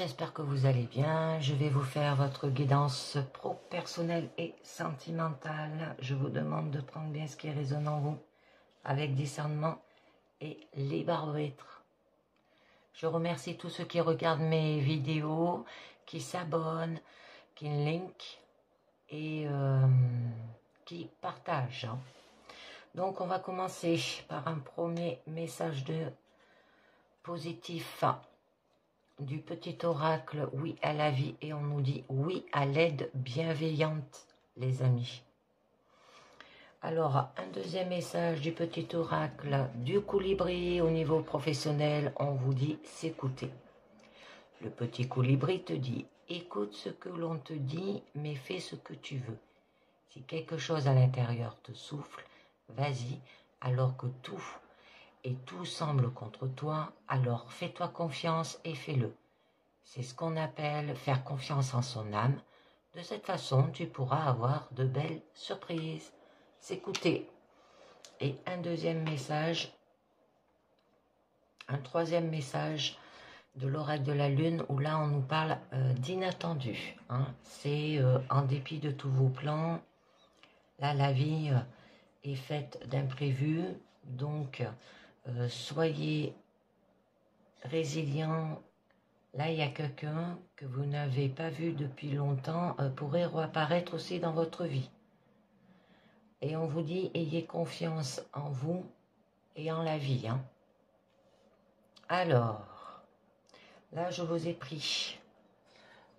j'espère que vous allez bien. Je vais vous faire votre guidance pro-personnelle et sentimentale. Je vous demande de prendre bien ce qui résonne en vous avec discernement et libre arbitre. Je remercie tous ceux qui regardent mes vidéos, qui s'abonnent, qui linkent et qui partagent. Donc on va commencer par un premier message de positif du petit oracle, oui à la vie, et on nous dit oui à l'aide bienveillante, les amis. Alors, un deuxième message du petit oracle du colibri au niveau professionnel, on vous dit s'écouter. Le petit colibri te dit, écoute ce que l'on te dit, mais fais ce que tu veux. Si quelque chose à l'intérieur te souffle, vas-y, alors que tout semble contre toi, alors fais-toi confiance et fais-le. C'est ce qu'on appelle faire confiance en son âme. De cette façon, tu pourras avoir de belles surprises. S'écouter. Et un troisième message de l'oracle de la lune, où là on nous parle d'inattendu. C'est en dépit de tous vos plans, là la vie est faite d'imprévus, donc soyez résilients. Là, il y a quelqu'un que vous n'avez pas vu depuis longtemps pourrait réapparaître aussi dans votre vie. Et on vous dit, ayez confiance en vous et en la vie. Alors, là, je vous ai pris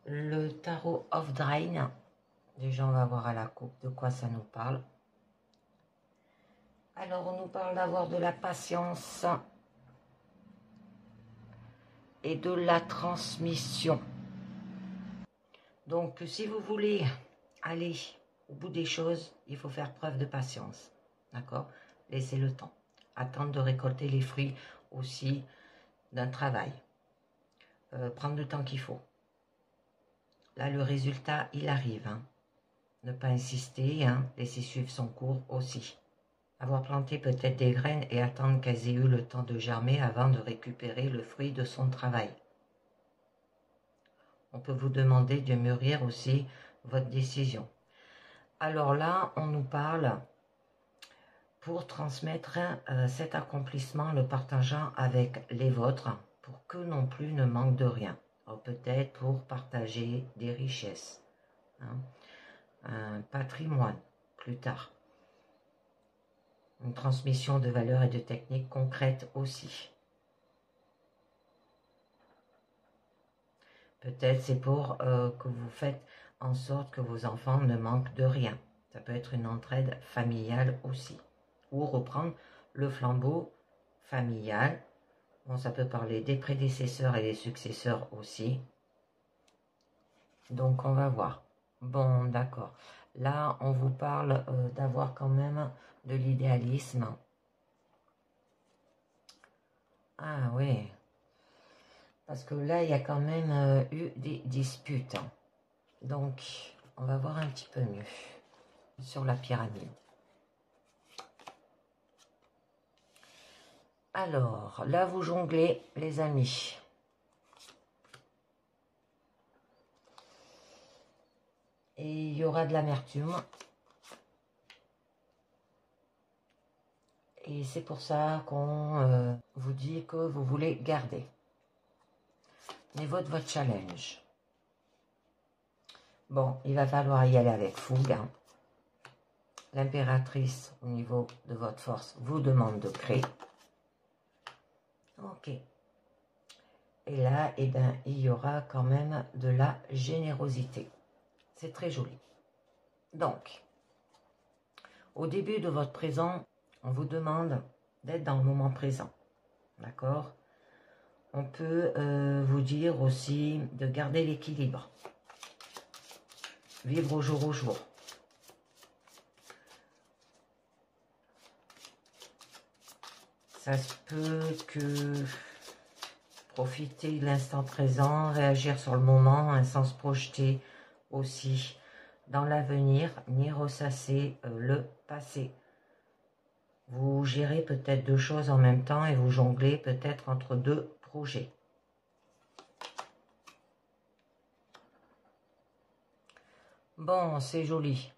le tarot of Drain. Déjà, on va voir à la coupe de quoi ça nous parle. Alors, on nous parle d'avoir de la patience et de la transmission. Donc, si vous voulez aller au bout des choses, il faut faire preuve de patience. D'accord? Laissez le temps. Attendre de récolter les fruits aussi d'un travail. Prendre le temps qu'il faut. Là, le résultat, il arrive. Ne pas insister, laisser suivre son cours aussi. Avoir planté peut-être des graines et attendre qu'elles aient eu le temps de germer avant de récupérer le fruit de son travail. On peut vous demander de mûrir aussi votre décision. Alors là, on nous parle pour transmettre cet accomplissement, le partageant avec les vôtres, pour que non plus ne manque de rien. Peut-être pour partager des richesses, un patrimoine plus tard. Une transmission de valeurs et de techniques concrètes aussi. Peut-être c'est pour que vous faites en sorte que vos enfants ne manquent de rien. Ça peut être une entraide familiale aussi. Ou reprendre le flambeau familial. Bon, ça peut parler des prédécesseurs et des successeurs aussi. Donc, on va voir. Bon, d'accord. Là, on vous parle d'avoir quand même de l'idéalisme. Ah oui. Parce que là, il y a quand même eu des disputes. Donc, on va voir un petit peu mieux sur la pyramide. Alors, là, vous jonglez, les amis. Et il y aura de l'amertume. Et c'est pour ça qu'on vous dit que vous voulez garder. Mais votre challenge. Bon, il va falloir y aller avec fougue. L'impératrice, au niveau de votre force, vous demande de créer. Ok. Et là, eh ben, il y aura quand même de la générosité. C'est très joli. Donc, au début de votre présent, on vous demande d'être dans le moment présent. D'accord? On peut vous dire aussi de garder l'équilibre. Vivre au jour au jour. Ça se peut que profiter de l'instant présent, réagir sur le moment, sans se projeter aussi dans l'avenir, ni ressasser le passé. Vous gérez peut-être deux choses en même temps et vous jonglez peut-être entre deux projets. Bon, c'est joli.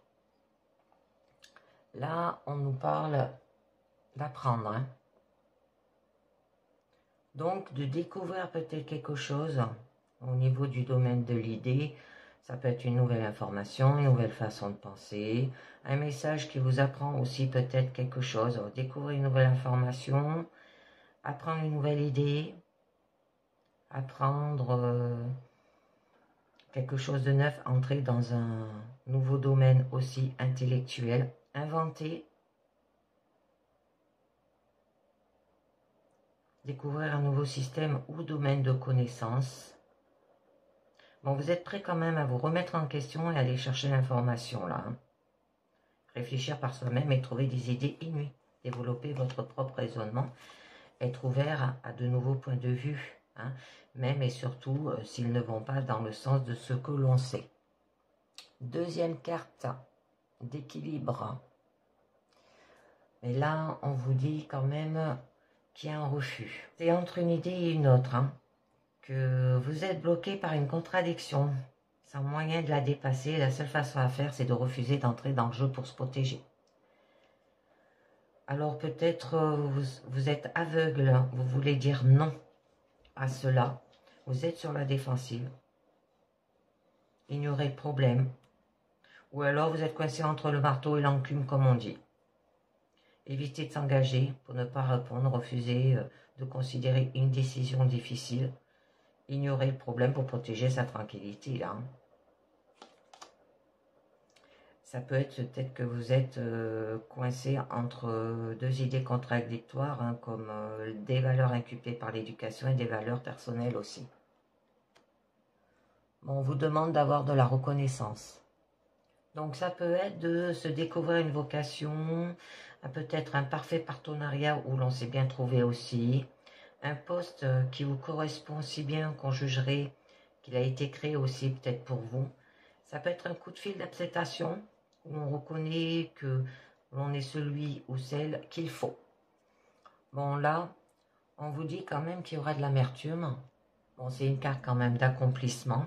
Là, on nous parle d'apprendre. Hein. Donc, de découvrir peut-être quelque chose au niveau du domaine de l'idée. Ça peut être une nouvelle information, une nouvelle façon de penser, un message qui vous apprend aussi peut-être quelque chose. Découvrir une nouvelle information, apprendre une nouvelle idée, apprendre quelque chose de neuf, entrer dans un nouveau domaine aussi intellectuel, inventer, découvrir un nouveau système ou domaine de connaissances. Bon, vous êtes prêt quand même à vous remettre en question et aller chercher l'information là. Hein. Réfléchir par soi-même et trouver des idées inouïes. Développer votre propre raisonnement. Être ouvert à de nouveaux points de vue. Hein, même et surtout s'ils ne vont pas dans le sens de ce que l'on sait. Deuxième carte d'équilibre. Mais là, on vous dit quand même qu'il y a un refus. C'est entre une idée et une autre. Hein, que vous êtes bloqué par une contradiction. Sans moyen de la dépasser, la seule façon à faire, c'est de refuser d'entrer dans le jeu pour se protéger. Alors peut-être vous êtes aveugle, vous voulez dire non à cela. Vous êtes sur la défensive. Ignorez le problème. Ou alors vous êtes coincé entre le marteau et l'enclume, comme on dit. Évitez de s'engager pour ne pas répondre, refuser de considérer une décision difficile. Ignorer le problème pour protéger sa tranquillité, là. Ça peut être peut-être que vous êtes coincé entre deux idées contradictoires, hein, comme des valeurs inculquées par l'éducation et des valeurs personnelles aussi. Bon, on vous demande d'avoir de la reconnaissance. Donc ça peut être de se découvrir une vocation, peut-être un parfait partenariat où l'on s'est bien trouvé aussi, un poste qui vous correspond si bien qu'on jugerait qu'il a été créé aussi peut-être pour vous. Ça peut être un coup de fil d'acceptation où on reconnaît que l'on est celui ou celle qu'il faut. Bon là, on vous dit quand même qu'il y aura de l'amertume. Bon, c'est une carte quand même d'accomplissement.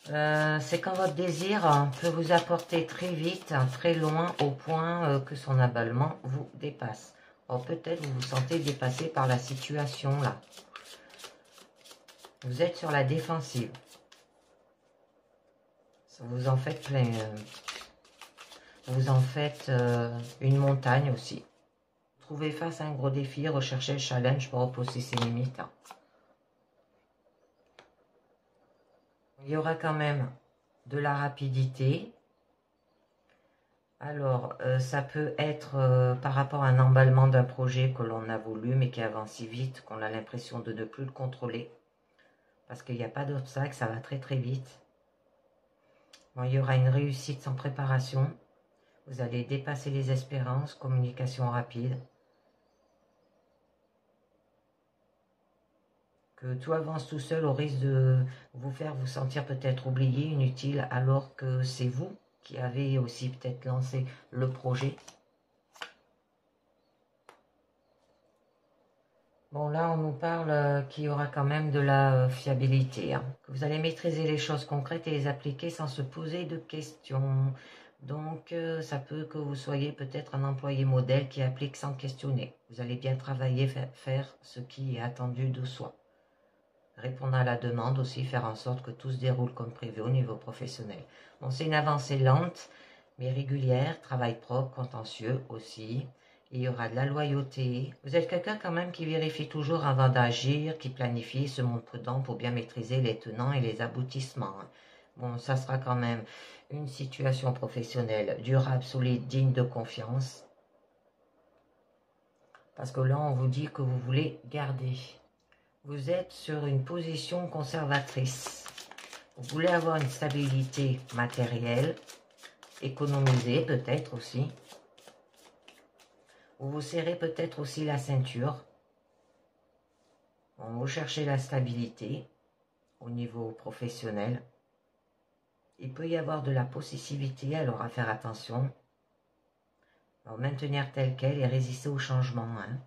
C'est quand votre désir peut vous apporter très vite, très loin, au point que son abattement vous dépasse. Or peut-être vous vous sentez dépassé par la situation là. Vous êtes sur la défensive. Vous en faites plein. Vous en faites une montagne aussi. Trouvez face à un gros défi, recherchez le challenge pour repousser ses limites. Il y aura quand même de la rapidité. Alors, ça peut être par rapport à un emballement d'un projet que l'on a voulu, mais qui avance si vite qu'on a l'impression de ne plus le contrôler. Parce qu'il n'y a pas d'obstacle, ça va très très vite. Bon, il y aura une réussite sans préparation. Vous allez dépasser les espérances, communication rapide. Que tout avance tout seul au risque de vous faire vous sentir peut-être oublié, inutile, alors que c'est vous qui avez aussi peut-être lancé le projet. Bon, là, on nous parle qu'il y aura quand même de la fiabilité, hein, que vous allez maîtriser les choses concrètes et les appliquer sans se poser de questions. Donc, ça peut que vous soyez peut-être un employé modèle qui applique sans questionner. Vous allez bien travailler, faire ce qui est attendu de soi. Répondre à la demande aussi, faire en sorte que tout se déroule comme prévu au niveau professionnel. Bon, c'est une avancée lente, mais régulière, travail propre, contentieux aussi. Il y aura de la loyauté. Vous êtes quelqu'un quand même qui vérifie toujours avant d'agir, qui planifie, se montre prudent pour bien maîtriser les tenants et les aboutissements. Bon, ça sera quand même une situation professionnelle durable, solide, digne de confiance. Parce que là, on vous dit que vous voulez garder. Vous êtes sur une position conservatrice. Vous voulez avoir une stabilité matérielle, économiser peut-être aussi. Vous vous serrez peut-être aussi la ceinture. Vous cherchez la stabilité au niveau professionnel. Il peut y avoir de la possessivité, alors à faire attention. Alors, maintenir tel quel et résister au changement. Hein.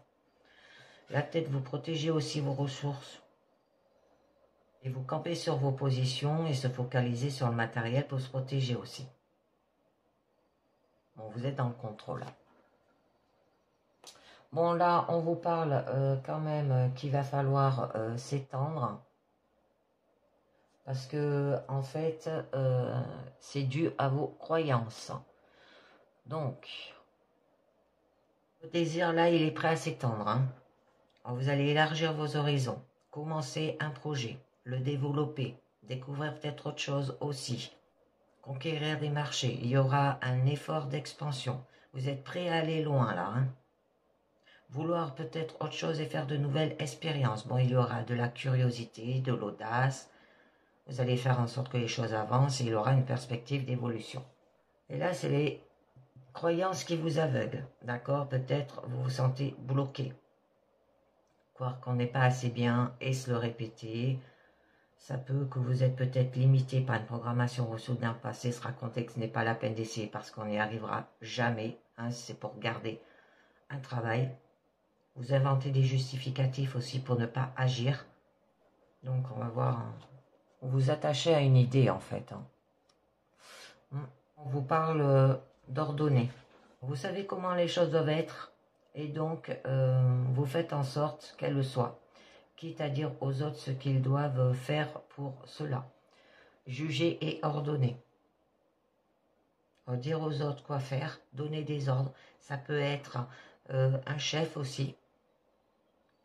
Là, peut-être vous protégez aussi vos ressources. Et vous campez sur vos positions et se focaliser sur le matériel pour se protéger aussi. Bon, vous êtes dans le contrôle. Bon, là, on vous parle quand même qu'il va falloir s'étendre. Parce que, en fait, c'est dû à vos croyances. Donc, le désir, là, il est prêt à s'étendre. Hein. Alors, vous allez élargir vos horizons. Commencer un projet. Le développer. Découvrir peut-être autre chose aussi. Conquérir des marchés. Il y aura un effort d'expansion. Vous êtes prêt à aller loin, là. Hein. Vouloir peut-être autre chose et faire de nouvelles expériences. Bon, il y aura de la curiosité, de l'audace. Vous allez faire en sorte que les choses avancent et il y aura une perspective d'évolution. Et là, c'est les croyances qui vous aveuglent. D'accord? Peut-être vous vous sentez bloqué. Croire qu'on n'est pas assez bien et se le répéter. Ça peut que vous êtes peut-être limité par une programmation reçue d'un passé, se raconter que ce n'est pas la peine d'essayer parce qu'on n'y arrivera jamais. Hein, c'est pour garder un travail. Vous inventez des justificatifs aussi pour ne pas agir. Donc on va voir, vous vous attachez à une idée en fait. Hein. On vous parle d'ordonner. Vous savez comment les choses doivent être et donc vous faites en sorte qu'elles le soient. Quitte à dire aux autres ce qu'ils doivent faire pour cela. Juger et ordonner. Dire aux autres quoi faire, donner des ordres. Ça peut être un chef aussi.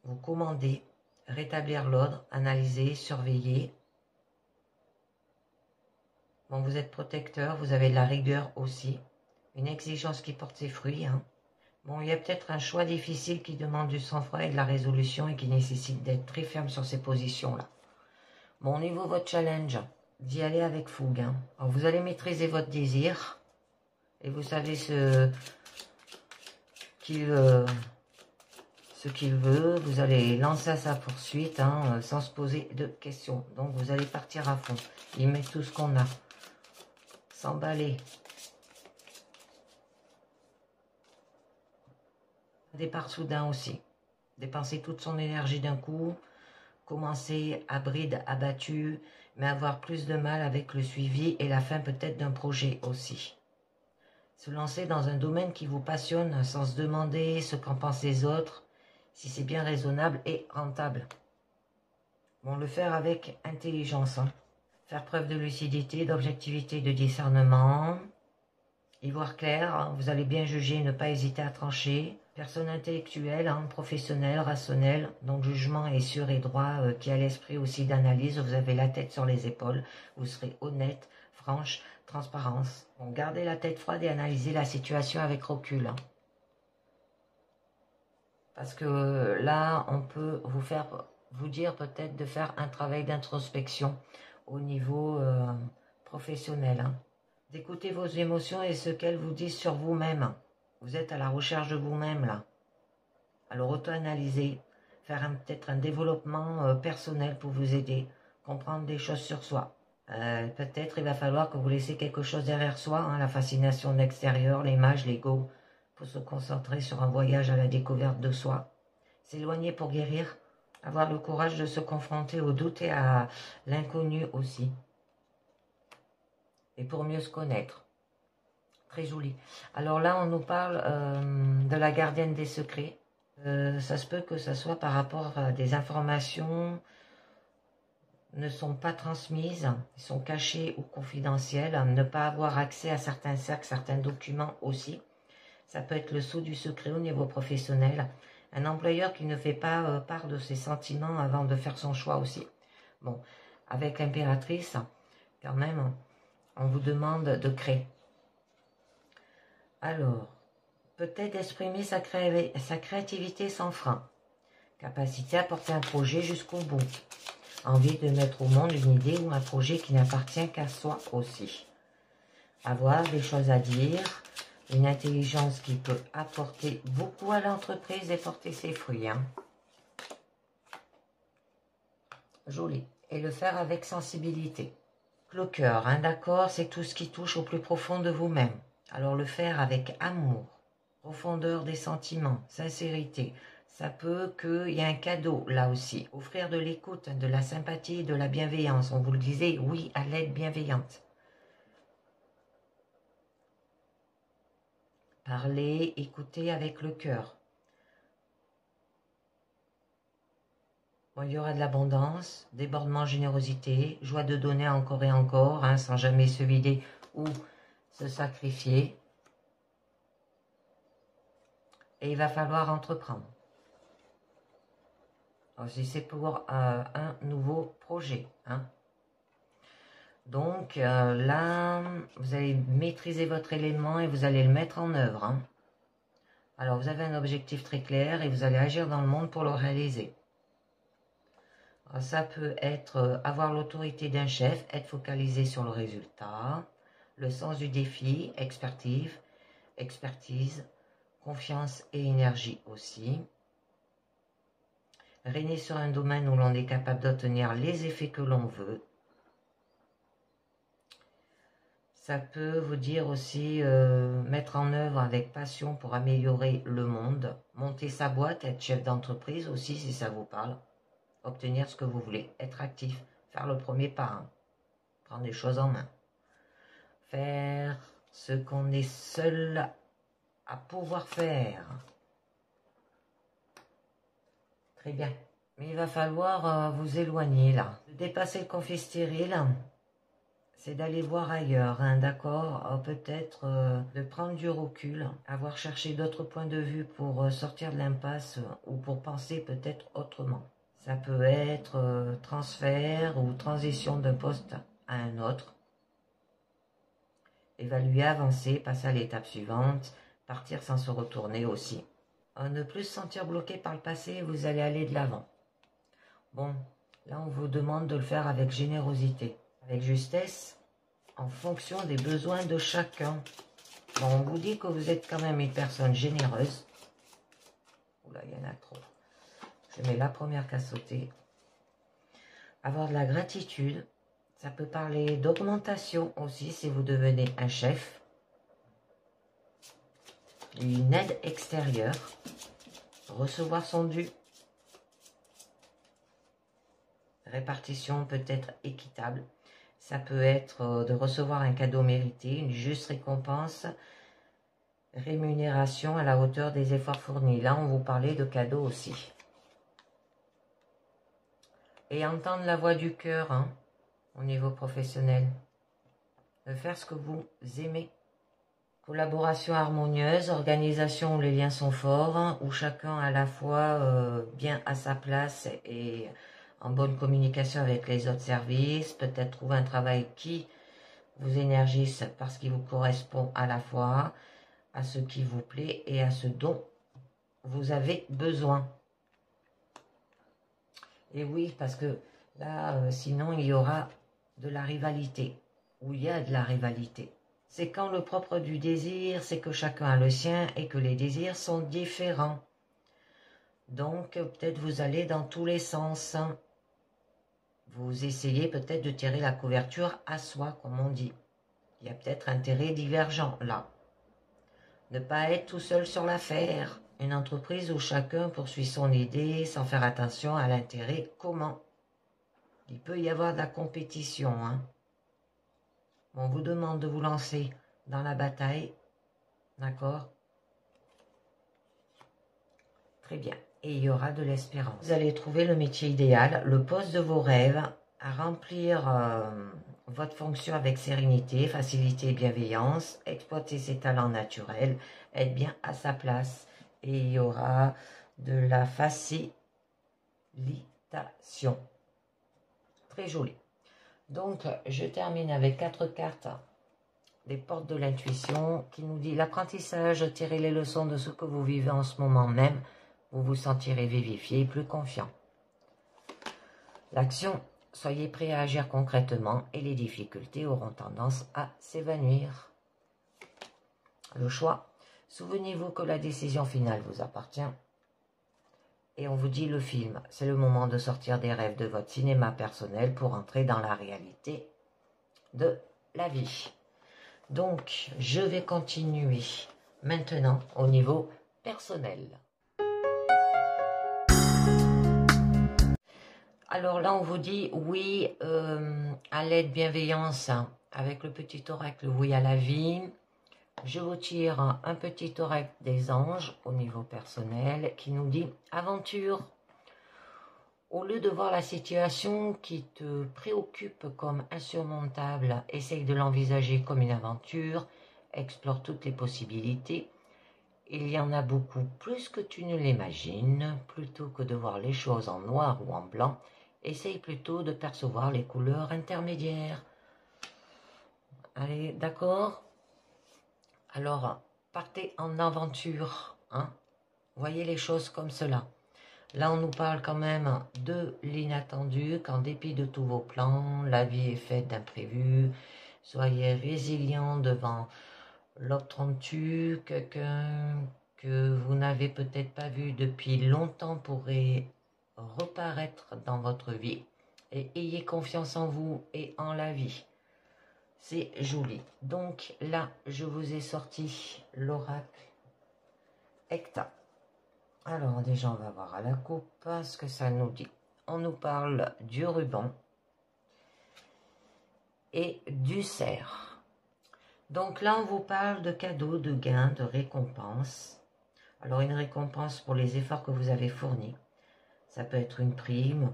Vous commandez, rétablir l'ordre, analyser, surveiller. Bon, vous êtes protecteur, vous avez de la rigueur aussi. Une exigence qui porte ses fruits. Hein. Bon, il y a peut-être un choix difficile qui demande du sang-froid et de la résolution et qui nécessite d'être très ferme sur ces positions-là. Bon, au niveau de votre challenge, d'y aller avec fougue. Hein. Alors, vous allez maîtriser votre désir et vous savez ce qu'il veut. Vous allez lancer à sa poursuite hein, sans se poser de questions. Donc, vous allez partir à fond. Y mettre tout ce qu'on a. S'emballer. Départ soudain aussi. Dépenser toute son énergie d'un coup. Commencer à bride abattu, mais avoir plus de mal avec le suivi et la fin peut-être d'un projet aussi. Se lancer dans un domaine qui vous passionne sans se demander ce qu'en pensent les autres, si c'est bien raisonnable et rentable. Bon, le faire avec intelligence. Hein. Faire preuve de lucidité, d'objectivité, de discernement. Y voir clair, hein. Vous allez bien juger, ne pas hésiter à trancher. Personne intellectuelle, hein, professionnelle, rationnelle, donc jugement est sûr et droit, qui a l'esprit aussi d'analyse. Vous avez la tête sur les épaules, vous serez honnête, franche, transparence. Donc, gardez la tête froide et analysez la situation avec recul. Hein. Parce que là, on peut vous dire peut-être de faire un travail d'introspection au niveau professionnel. Hein. D'écouter vos émotions et ce qu'elles vous disent sur vous-même. Vous êtes à la recherche de vous-même, là. Alors, auto-analyser, faire peut-être un développement personnel pour vous aider, comprendre des choses sur soi. Peut-être il va falloir que vous laissiez quelque chose derrière soi, hein, la fascination de l'extérieur, l'image, l'ego, pour se concentrer sur un voyage à la découverte de soi. S'éloigner pour guérir, avoir le courage de se confronter au doute et à l'inconnu aussi. Et pour mieux se connaître. Très joli. Alors là, on nous parle de la gardienne des secrets. Ça se peut que ça soit par rapport à des informations ne sont pas transmises, sont cachées ou confidentielles, ne pas avoir accès à certains cercles, certains documents aussi. Ça peut être le sceau du secret au niveau professionnel. Un employeur qui ne fait pas part de ses sentiments avant de faire son choix aussi. Bon, avec l'impératrice, quand même, on vous demande de créer. Alors, peut-être exprimer sa créativité sans frein. Capacité à porter un projet jusqu'au bout. Envie de mettre au monde une idée ou un projet qui n'appartient qu'à soi aussi. Avoir des choses à dire. Une intelligence qui peut apporter beaucoup à l'entreprise et porter ses fruits. Hein. Joli. Et le faire avec sensibilité. Le cœur, hein, d'accord, c'est tout ce qui touche au plus profond de vous-même. Alors le faire avec amour, profondeur des sentiments, sincérité, Ça peut qu'il y ait un cadeau là aussi. Offrir de l'écoute, de la sympathie, de la bienveillance. On vous le disait, oui à l'aide bienveillante. Parler, écouter avec le cœur. Bon, il y aura de l'abondance, débordement, générosité, joie de donner encore et encore, hein, sans jamais se vider ou se sacrifier. Et il va falloir entreprendre. Si c'est pour un nouveau projet. Hein. Donc là, vous allez maîtriser votre élément et vous allez le mettre en œuvre. Hein. Alors vous avez un objectif très clair et vous allez agir dans le monde pour le réaliser. Alors, ça peut être avoir l'autorité d'un chef, être focalisé sur le résultat, le sens du défi, expertise, confiance et énergie aussi. Régner sur un domaine où l'on est capable d'obtenir les effets que l'on veut. Ça peut vous dire aussi mettre en œuvre avec passion pour améliorer le monde. Monter sa boîte, être chef d'entreprise aussi si ça vous parle. Obtenir ce que vous voulez, être actif, faire le premier pas, hein. Prendre les choses en main. Faire ce qu'on est seul à pouvoir faire. Très bien. Mais il va falloir vous éloigner là. Dépasser le conflit stérile, c'est d'aller voir ailleurs, hein, d'accord. Peut-être de prendre du recul, avoir cherché d'autres points de vue pour sortir de l'impasse ou pour penser peut-être autrement. Ça peut être transfert ou transition d'un poste à un autre. Évaluer, avancer, passer à l'étape suivante, partir sans se retourner aussi. Ne plus se sentir bloqué par le passé, vous allez aller de l'avant. Bon, là on vous demande de le faire avec générosité, avec justesse, en fonction des besoins de chacun. Bon, on vous dit que vous êtes quand même une personne généreuse. Oula, il y en a trop. Je mets la première qu'à sauter. Avoir de la gratitude, ça peut parler d'augmentation aussi si vous devenez un chef. Une aide extérieure, recevoir son dû. Répartition peut-être équitable. Ça peut être de recevoir un cadeau mérité, une juste récompense, rémunération à la hauteur des efforts fournis. Là, on vous parlait de cadeaux aussi. Et entendre la voix du cœur, hein, au niveau professionnel. De faire ce que vous aimez. Collaboration harmonieuse, organisation où les liens sont forts, hein, où chacun à la fois bien à sa place et en bonne communication avec les autres services. Peut-être trouver un travail qui vous énergise parce qu'il vous correspond à la fois à ce qui vous plaît et à ce dont vous avez besoin. Et oui, parce que là, sinon, il y aura de la rivalité, ou il y a de la rivalité. C'est quand le propre du désir, c'est que chacun a le sien et que les désirs sont différents. Donc, peut-être vous allez dans tous les sens. Vous essayez peut-être de tirer la couverture à soi, comme on dit. Il y a peut-être intérêt divergent là. Ne pas être tout seul sur l'affaire. Une entreprise où chacun poursuit son idée sans faire attention à l'intérêt commun. Il peut y avoir de la compétition. Hein. On vous demande de vous lancer dans la bataille. D'accord? Très bien. Et il y aura de l'espérance. Vous allez trouver le métier idéal, le poste de vos rêves, à remplir votre fonction avec sérénité, facilité et bienveillance, exploiter ses talents naturels, être bien à sa place. Et il y aura de la facilitation. Très joli. Donc, je termine avec 4 cartes des portes de l'intuition qui nous dit l'apprentissage, tirez les leçons de ce que vous vivez en ce moment même, vous vous sentirez vivifié et plus confiant. L'action, soyez prêt à agir concrètement et les difficultés auront tendance à s'évanouir. Le choix, souvenez-vous que la décision finale vous appartient. Et on vous dit le film, c'est le moment de sortir des rêves de votre cinéma personnel pour entrer dans la réalité de la vie. Donc, je vais continuer maintenant au niveau personnel. Alors là, on vous dit oui à l'aide, bienveillance, hein, avec le petit oracle, oui à la vie. Je vous tire un petit oracle des anges au niveau personnel qui nous dit aventure. Au lieu de voir la situation qui te préoccupe comme insurmontable, essaye de l'envisager comme une aventure, explore toutes les possibilités. Il y en a beaucoup plus que tu ne l'imagines. Plutôt que de voir les choses en noir ou en blanc, essaye plutôt de percevoir les couleurs intermédiaires. Allez, d'accord? Alors, partez en aventure, hein? Voyez les choses comme cela. Là, on nous parle quand même de l'inattendu, qu'en dépit de tous vos plans, la vie est faite d'imprévus. Soyez résilient devant l'obtremtu, quelqu'un que vous n'avez peut-être pas vu depuis longtemps pourrait reparaître dans votre vie. Et ayez confiance en vous et en la vie. C'est joli. Donc là, je vous ai sorti l'oracle Hecta. Alors déjà, on va voir à la coupe ce que ça nous dit. On nous parle du ruban et du cerf. Donc là, on vous parle de cadeaux, de gains, de récompenses. Alors une récompense pour les efforts que vous avez fournis. Ça peut être une prime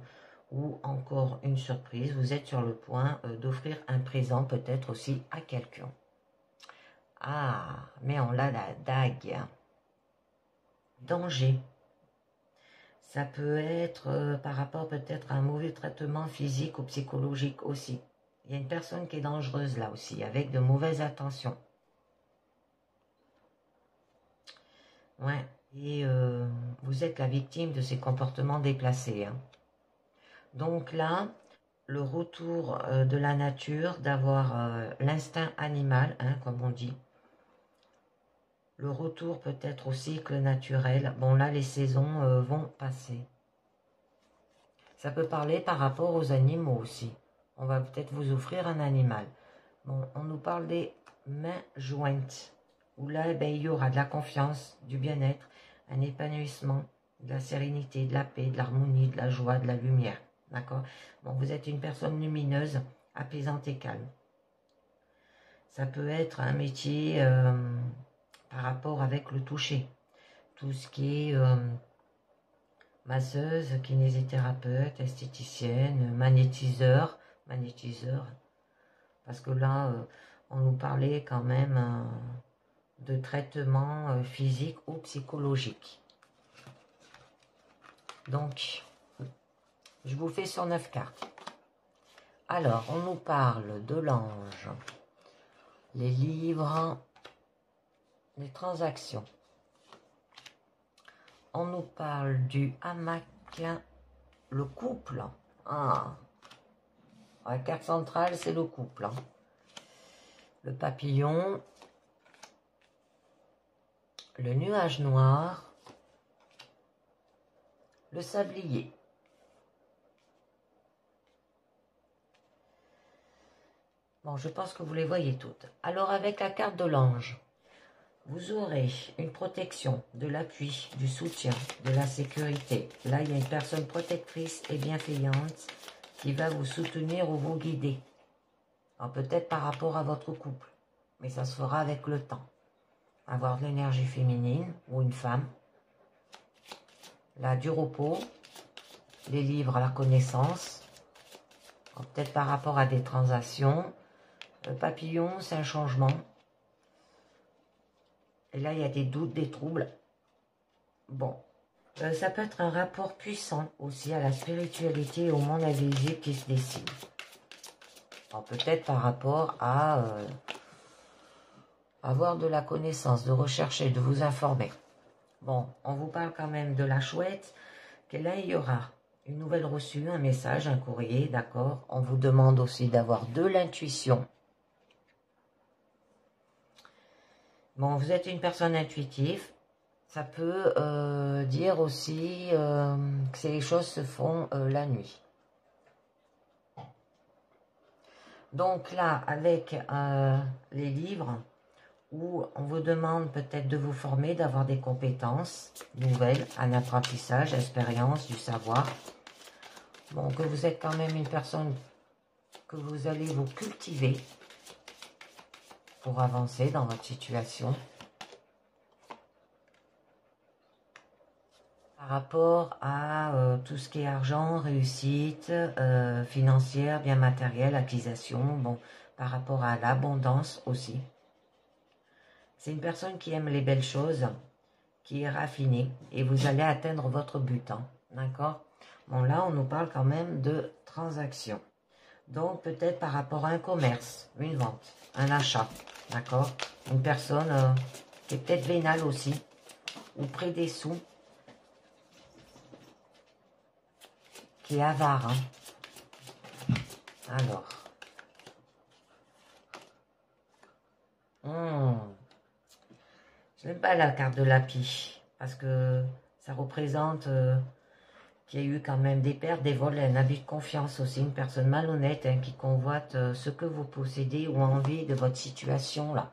ou encore une surprise. Vous êtes sur le point d'offrir un présent peut-être aussi à quelqu'un. Ah, mais on a la dague. Danger. Ça peut être par rapport peut-être à un mauvais traitement physique ou psychologique aussi. Il y a une personne qui est dangereuse là aussi, avec de mauvaises intentions. Ouais, et vous êtes la victime de ces comportements déplacés. Hein. Donc là, le retour de la nature, d'avoir l'instinct animal, hein, comme on dit. Le retour peut-être au cycle naturel. Bon, là, les saisons vont passer. Ça peut parler par rapport aux animaux aussi. On va peut-être vous offrir un animal. Bon, on nous parle des mains jointes. Où là, eh ben, il y aura de la confiance, du bien-être, un épanouissement, de la sérénité, de la paix, de l'harmonie, de la joie, de la lumière. D'accord? Bon, vous êtes une personne lumineuse, apaisante et calme. Ça peut être un métier par rapport avec le toucher. Tout ce qui est masseuse, kinésithérapeute, esthéticienne, magnétiseur. Parce que là, on nous parlait quand même de traitement physique ou psychologique. Donc, je vous fais sur 9 cartes. Alors, on nous parle de l'ange, les livres, les transactions. On nous parle du hamac, le couple. Ah, la carte centrale, c'est le couple. Hein. Le papillon, le nuage noir, le sablier. Bon, je pense que vous les voyez toutes. Alors, avec la carte de l'ange, vous aurez une protection, de l'appui, du soutien, de la sécurité. Là, il y a une personne protectrice et bienveillante qui va vous soutenir ou vous guider. Peut-être par rapport à votre couple, mais ça se fera avec le temps. Avoir de l'énergie féminine ou une femme. Là, du repos, les livres à la connaissance. Peut-être par rapport à des transactions. Le papillon, c'est un changement. Et là, il y a des doutes, des troubles. Bon, ça peut être un rapport puissant aussi à la spiritualité et au monde invisible qui se dessine. Peut-être par rapport à avoir de la connaissance, de rechercher, de vous informer. Bon, on vous parle quand même de la chouette, que là, il y aura une nouvelle reçue, un message, un courrier, d'accord? On vous demande aussi d'avoir de l'intuition. Bon, vous êtes une personne intuitive. Ça peut dire aussi que les choses se font la nuit. Donc là, avec les livres, où on vous demande peut-être de vous former, d'avoir des compétences nouvelles, un apprentissage, expérience, du savoir. Bon, que vous êtes quand même une personne que vous allez vous cultiver pour avancer dans votre situation. Par rapport à tout ce qui est argent, réussite, financière, bien matériel, acquisition, bon, par rapport à l'abondance aussi. C'est une personne qui aime les belles choses, qui est raffinée, et vous allez atteindre votre but, hein, d'accord? Bon, là, on nous parle quand même de transactions. Donc, peut-être par rapport à un commerce, une vente, un achat, d'accord? Une personne qui est peut-être vénale aussi, ou près des sous, qui est avare, hein. Alors. Je n'aime pas la carte de l'API, parce que ça représente qu'il y a eu quand même des pertes, des vols, un abus de confiance aussi, une personne malhonnête hein, qui convoite ce que vous possédez ou a envie de votre situation là.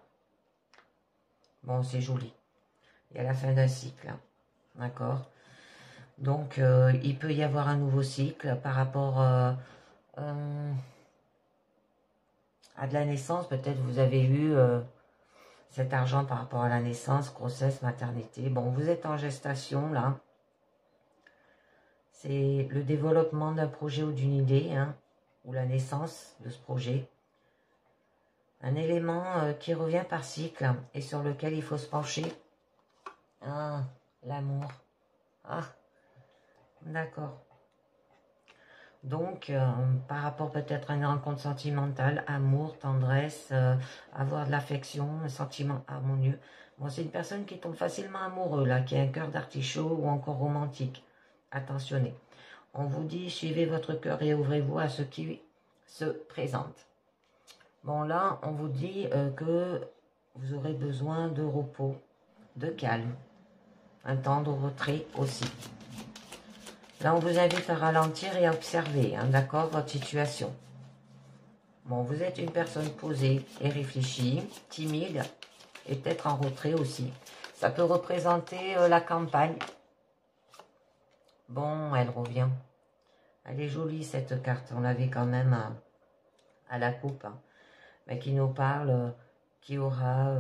Bon, c'est joli. Il y a la fin d'un cycle, hein. D'accord? Donc, il peut y avoir un nouveau cycle par rapport à de la naissance. Peut-être vous avez eu cet argent par rapport à la naissance, grossesse, maternité. Bon, vous êtes en gestation là. C'est le développement d'un projet ou d'une idée, hein, ou la naissance de ce projet. Un élément qui revient par cycle et sur lequel il faut se pencher. Ah, l'amour. Ah, d'accord. Donc, par rapport peut-être à une rencontre sentimentale, amour, tendresse, avoir de l'affection, un sentiment harmonieux. Bon, c'est une personne qui tombe facilement amoureux, là, qui a un cœur d'artichaut ou encore romantique. Attentionné. On vous dit, suivez votre cœur et ouvrez-vous à ce qui se présente. Bon, là, on vous dit que vous aurez besoin de repos, de calme, un temps de retrait aussi. Là, on vous invite à ralentir et à observer, hein, d'accord, votre situation. Bon, vous êtes une personne posée et réfléchie, timide et peut-être en retrait aussi. Ça peut représenter la campagne. Bon, elle revient. Elle est jolie cette carte, on l'avait quand même à la coupe, hein. Mais qui nous parle, qui aura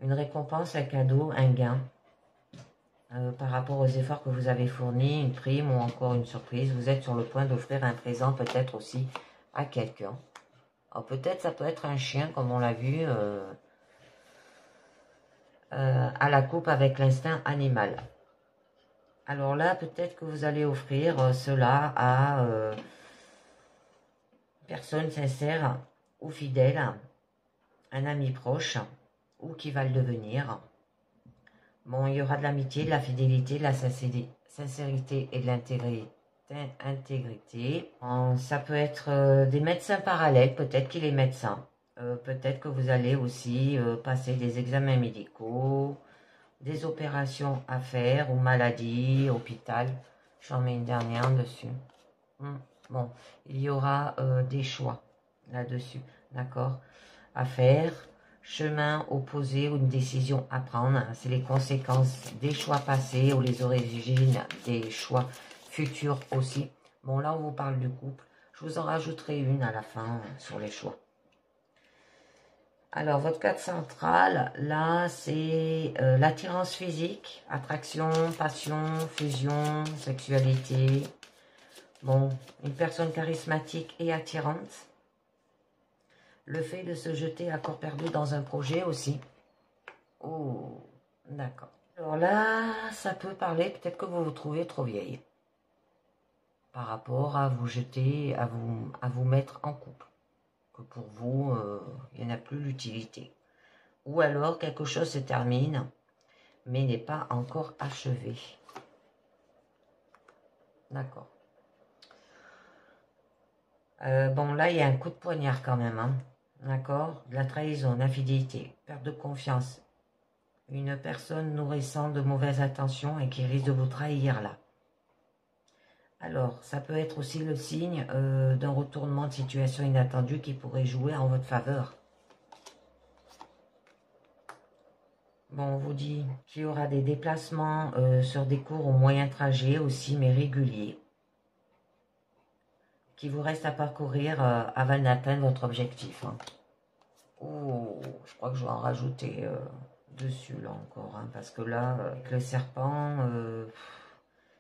une récompense, un cadeau, un gain, par rapport aux efforts que vous avez fournis, une prime ou encore une surprise. Vous êtes sur le point d'offrir un présent peut-être aussi à quelqu'un. Alors peut-être ça peut être un chien, comme on l'a vu, à la coupe avec l'instinct animal. Alors là, peut-être que vous allez offrir cela à personne sincère ou fidèle, un ami proche, ou qui va le devenir. Bon, il y aura de l'amitié, de la fidélité, de la sincérité et de l'intégrité. Ça peut être des médecins parallèles, peut-être qu'il est médecin. Peut-être que vous allez aussi passer des examens médicaux, des opérations à faire, ou maladie, hôpital. J'en mets une dernière dessus. Bon, il y aura des choix là-dessus, d'accord, à faire. Chemin opposé ou une décision à prendre, c'est les conséquences des choix passés ou les origines des choix futurs aussi. Bon, là, on vous parle du couple. Je vous en rajouterai une à la fin sur les choix. Alors, votre carte centrale, là, c'est l'attirance physique, attraction, passion, fusion, sexualité. Bon, une personne charismatique et attirante. Le fait de se jeter à corps perdu dans un projet aussi. Oh, d'accord. Alors là, ça peut parler, peut-être que vous vous trouvez trop vieille par rapport à vous jeter, à vous mettre en couple. Que pour vous, il n'y en a plus l'utilité. Ou alors, quelque chose se termine, mais n'est pas encore achevé. D'accord. Bon, là, il y a un coup de poignard quand même, hein. D'accord? De la trahison, de l'infidélité, perte de confiance. Une personne nourrissant de mauvaises intentions et qui risque de vous trahir là. Alors, ça peut être aussi le signe d'un retournement de situation inattendu qui pourrait jouer en votre faveur. Bon, on vous dit qu'il y aura des déplacements sur des courts ou moyens trajets aussi, mais réguliers. qu'il vous reste à parcourir avant d'atteindre votre objectif. Hein. Oh, je crois que je vais en rajouter dessus là encore, hein, parce que là, avec le serpent,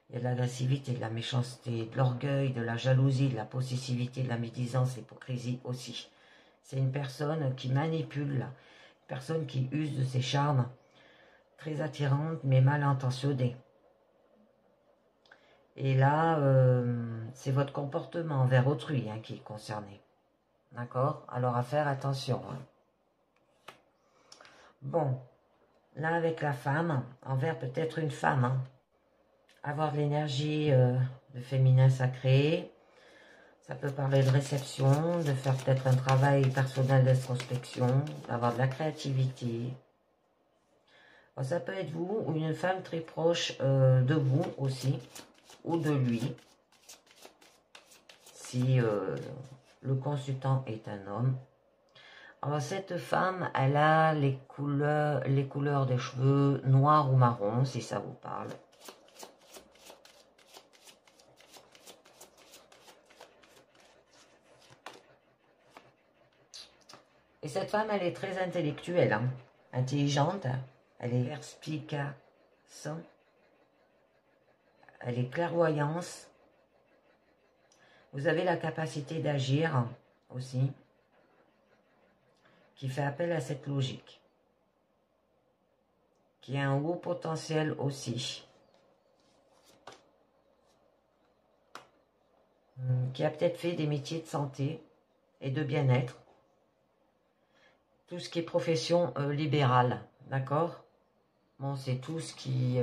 il y a de l'agressivité, de la méchanceté, de l'orgueil, de la jalousie, de la possessivité, de la médisance, l'hypocrisie aussi. C'est une personne qui manipule, une personne qui use de ses charmes, très attirante mais mal intentionnée. Et là, c'est votre comportement envers autrui hein, qui est concerné. D'accord? Alors à faire attention. Hein. Bon, là avec la femme, envers peut-être une femme, hein, avoir de l'énergie de féminin sacré, ça peut parler de réception, de faire peut-être un travail personnel d'introspection, d'avoir de la créativité. Bon, ça peut être vous ou une femme très proche de vous aussi, ou de lui, si le consultant est un homme. Alors cette femme, elle a les couleurs des cheveux noirs ou marron, si ça vous parle. Et cette femme, elle est très intellectuelle, hein, intelligente, elle est perspicace, elle est clairvoyance. Vous avez la capacité d'agir aussi, qui fait appel à cette logique, qui a un haut potentiel aussi, qui a peut-être fait des métiers de santé et de bien-être, tout ce qui est profession libérale, d'accord? Bon, c'est tout ce qui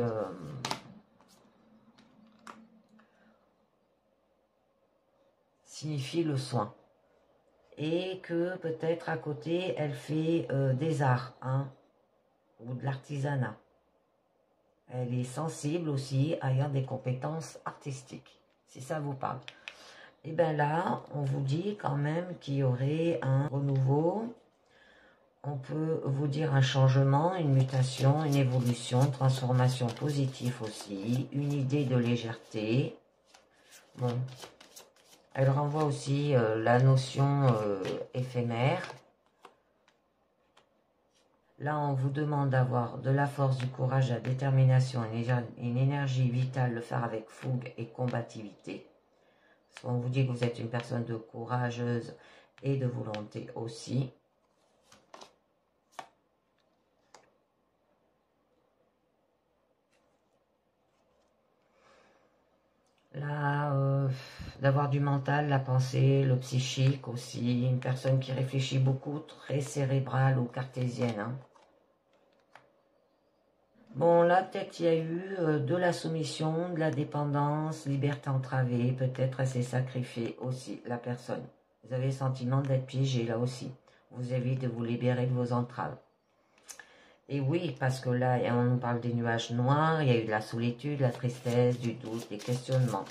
signifie le soin. Et que peut-être à côté, elle fait des arts, hein, ou de l'artisanat. Elle est sensible aussi, ayant des compétences artistiques, si ça vous parle. Et bien là, on vous dit quand même qu'il y aurait un renouveau. On peut vous dire un changement, une mutation, une évolution, une transformation positive aussi, une idée de légèreté. Bon, elle renvoie aussi la notion éphémère. Là, on vous demande d'avoir de la force, du courage, de la détermination, une énergie vitale, le faire avec fougue et combativité. Parce qu'on vous dit que vous êtes une personne de courageuse et de volonté aussi. Là, d'avoir du mental, la pensée, le psychique aussi. Une personne qui réfléchit beaucoup, très cérébrale ou cartésienne. Hein. Bon, là, peut-être il y a eu de la soumission, de la dépendance, liberté entravée. Peut-être elle s'est sacrifiée aussi, la personne. Vous avez le sentiment d'être piégé là aussi. Vous évitez de vous libérer de vos entraves. Et oui, parce que là, on nous parle des nuages noirs, il y a eu de la solitude, la tristesse, du doute, des questionnements.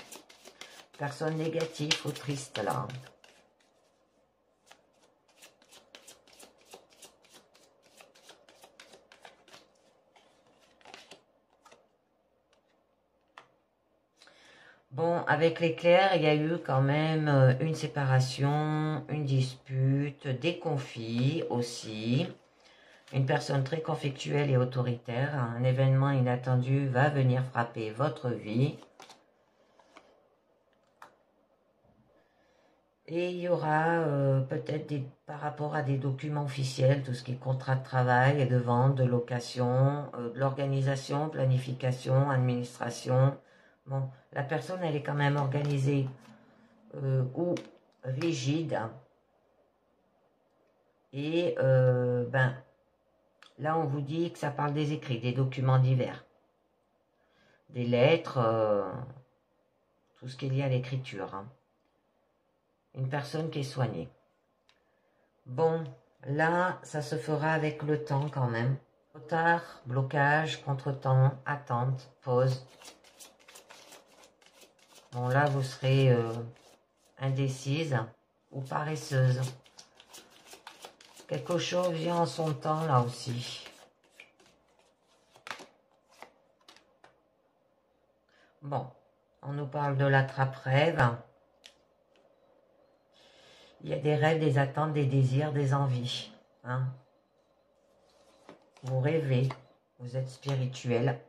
Personne négative ou triste là. Bon, avec l'éclair, il y a eu quand même une séparation, une dispute, des conflits aussi. Une personne très conflictuelle et autoritaire, un événement inattendu va venir frapper votre vie. Et il y aura peut-être par rapport à des documents officiels, tout ce qui est contrat de travail, de vente, de location, de l'organisation, planification, administration. Bon, la personne, elle est quand même organisée ou rigide. Et ben, là, on vous dit que ça parle des écrits, des documents divers. Des lettres, tout ce qui est lié à l'écriture. Hein. Une personne qui est soignée. Bon, là, ça se fera avec le temps quand même. Retard, blocage, contretemps, attente, pause. Bon, là, vous serez indécise ou paresseuse. Quelque chose vient en son temps, là aussi. Bon, on nous parle de l'attrape-rêve. Il y a des rêves, des attentes, des désirs, des envies. Hein. Vous rêvez, vous êtes spirituel.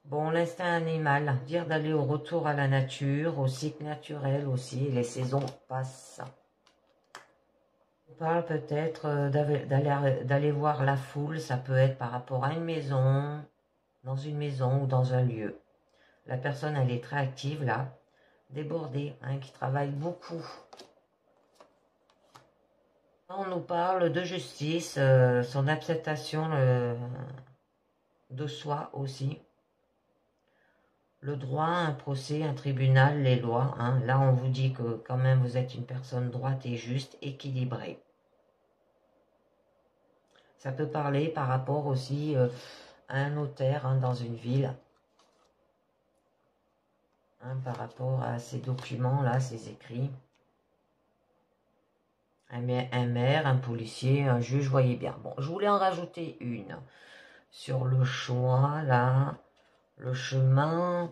Bon, l'instinct animal, dire d'aller au retour à la nature, au cycle naturel aussi, et les saisons passent. On parle peut-être d'aller voir la foule, ça peut être par rapport à une maison ou dans un lieu. La personne, elle est très active là, débordée, hein, qui travaille beaucoup. On nous parle de justice, son acceptation de soi aussi. Le droit, un procès, un tribunal, les lois. Hein. Là, on vous dit que quand même vous êtes une personne droite et juste, équilibrée. Ça peut parler par rapport aussi à un notaire hein, dans une ville. Hein, par rapport à ces documents-là, ces écrits. Un maire, un policier, un juge, voyez bien. Bon, je voulais en rajouter une. Sur le choix, là, le chemin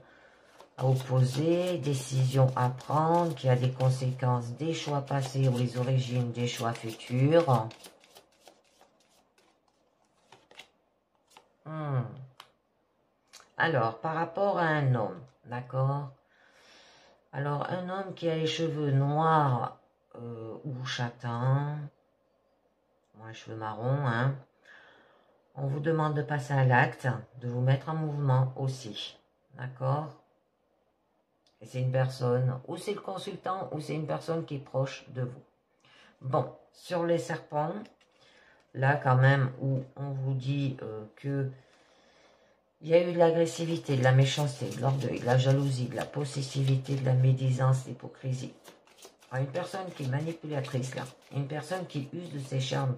à opposer, décision à prendre, qui a des conséquences des choix passés ou les origines des choix futurs. Alors, par rapport à un homme, d'accord? Alors, un homme qui a les cheveux noirs ou châtains, moi, les cheveux marrons, hein, on vous demande de passer à l'acte, de vous mettre en mouvement aussi, d'accord? Et c'est une personne, ou c'est le consultant, ou c'est une personne qui est proche de vous. Bon, sur les serpents, là quand même, où on vous dit que il y a eu de l'agressivité, de la méchanceté, de l'orgueil, de la jalousie, de la possessivité, de la médisance, de l'hypocrisie. Une personne qui est manipulatrice, là, une personne qui use de ses charmes,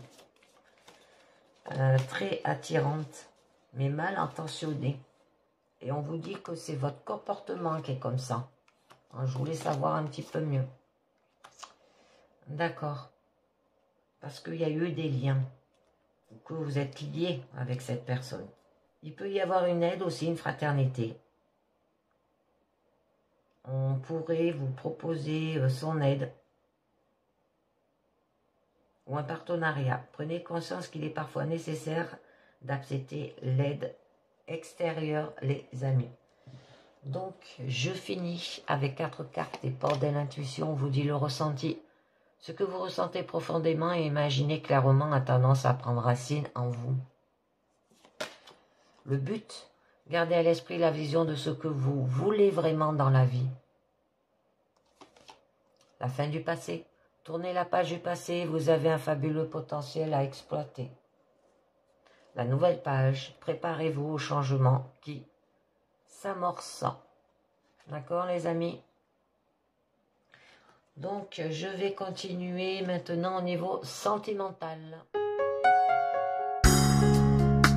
très attirante, mais mal intentionnée. Et on vous dit que c'est votre comportement qui est comme ça. Je voulais savoir un petit peu mieux. D'accord. Parce qu'il y a eu des liens. Ou que vous êtes lié avec cette personne. Il peut y avoir une aide aussi, une fraternité. On pourrait vous proposer son aide. Ou un partenariat. Prenez conscience qu'il est parfois nécessaire d'accepter l'aide extérieure, les amis. Donc, je finis avec 4 cartes des portes de l'intuition. On vous dit le ressenti. Ce que vous ressentez profondément et imaginez clairement a tendance à prendre racine en vous. Le but, gardez à l'esprit la vision de ce que vous voulez vraiment dans la vie. La fin du passé. Tournez la page du passé, vous avez un fabuleux potentiel à exploiter. La nouvelle page, préparez-vous au changement qui s'amorce. D'accord les amis? Donc je vais continuer maintenant au niveau sentimental.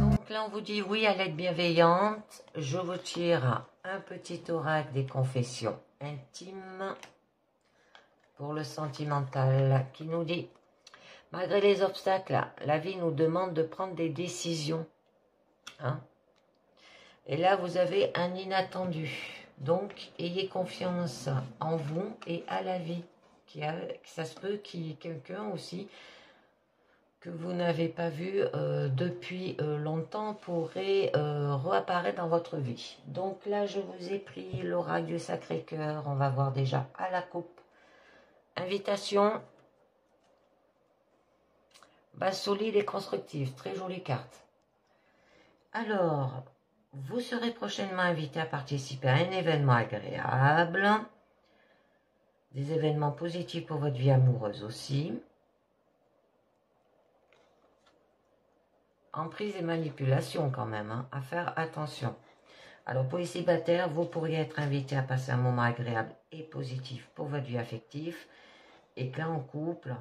Donc là on vous dit oui à l'aide bienveillante. Je vous tire un petit oracle des confessions intimes pour le sentimental qui nous dit: malgré les obstacles, la vie nous demande de prendre des décisions. Hein? Et là, vous avez un inattendu. Donc, ayez confiance en vous et à la vie. Ça se peut qu'il y ait quelqu'un aussi que vous n'avez pas vu depuis longtemps pourrait réapparaître dans votre vie. Donc là, je vous ai pris l'oracle du Sacré-Cœur. On va voir déjà à la coupe. Invitation. Base solide et constructive. Très jolie carte. Alors, vous serez prochainement invité à participer à un événement agréable. Des événements positifs pour votre vie amoureuse aussi. Emprise et manipulation quand même, hein, à faire attention. Alors pour les célibataires, vous pourriez être invité à passer un moment agréable et positif pour votre vie affective. Et que là en couple,